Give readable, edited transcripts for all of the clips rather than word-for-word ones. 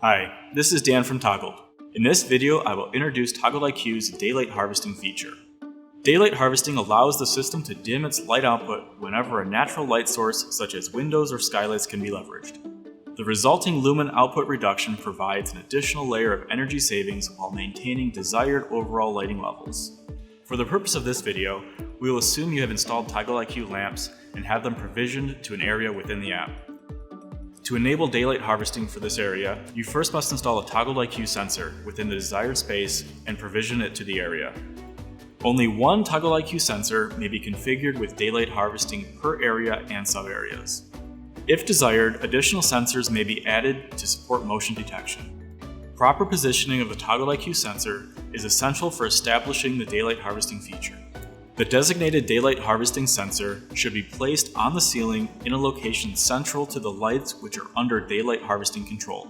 Hi, this is Dan from Toggled. In this video, I will introduce Toggled IQ's daylight harvesting feature. Daylight harvesting allows the system to dim its light output whenever a natural light source such as windows or skylights can be leveraged. The resulting lumen output reduction provides an additional layer of energy savings while maintaining desired overall lighting levels. For the purpose of this video, we will assume you have installed Toggled IQ lamps and have them provisioned to an area within the app. To enable daylight harvesting for this area, you first must install a Toggled IQ sensor within the desired space and provision it to the area. Only one Toggled IQ sensor may be configured with daylight harvesting per area and sub-areas. If desired, additional sensors may be added to support motion detection. Proper positioning of the Toggled IQ sensor is essential for establishing the daylight harvesting feature. The designated daylight harvesting sensor should be placed on the ceiling in a location central to the lights which are under daylight harvesting control.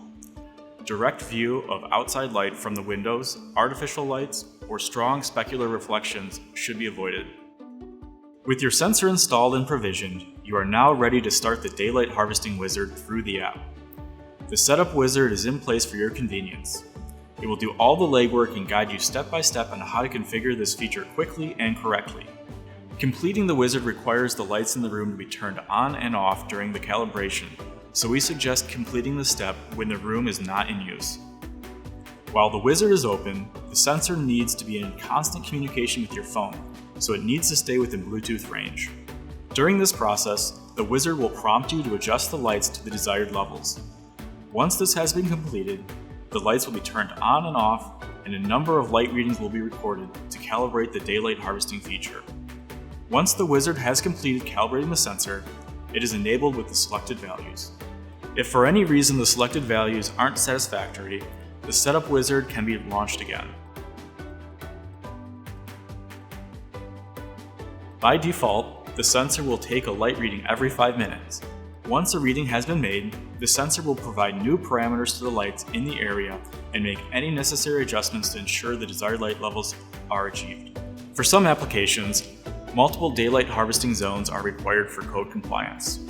Direct view of outside light from the windows, artificial lights, or strong specular reflections should be avoided. With your sensor installed and provisioned, you are now ready to start the daylight harvesting wizard through the app. The setup wizard is in place for your convenience. It will do all the legwork and guide you step by step on how to configure this feature quickly and correctly. Completing the wizard requires the lights in the room to be turned on and off during the calibration, so we suggest completing the step when the room is not in use. While the wizard is open, the sensor needs to be in constant communication with your phone, so it needs to stay within Bluetooth range. During this process, the wizard will prompt you to adjust the lights to the desired levels. Once this has been completed, the lights will be turned on and off, and a number of light readings will be recorded to calibrate the daylight harvesting feature. Once the wizard has completed calibrating the sensor, it is enabled with the selected values. If for any reason the selected values aren't satisfactory, the setup wizard can be launched again. By default, the sensor will take a light reading every 5 minutes. Once a reading has been made, the sensor will provide new parameters to the lights in the area and make any necessary adjustments to ensure the desired light levels are achieved. For some applications, multiple daylight harvesting zones are required for code compliance.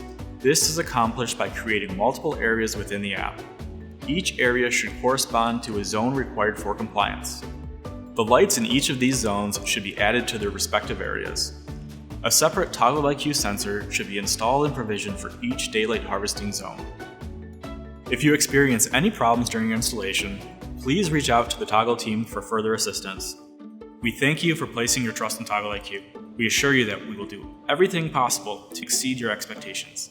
This is accomplished by creating multiple areas within the app. Each area should correspond to a zone required for compliance. The lights in each of these zones should be added to their respective areas. A separate Toggled IQ sensor should be installed and provisioned for each daylight harvesting zone. If you experience any problems during your installation, please reach out to the Toggle team for further assistance. We thank you for placing your trust in Toggle IQ. We assure you that we will do everything possible to exceed your expectations.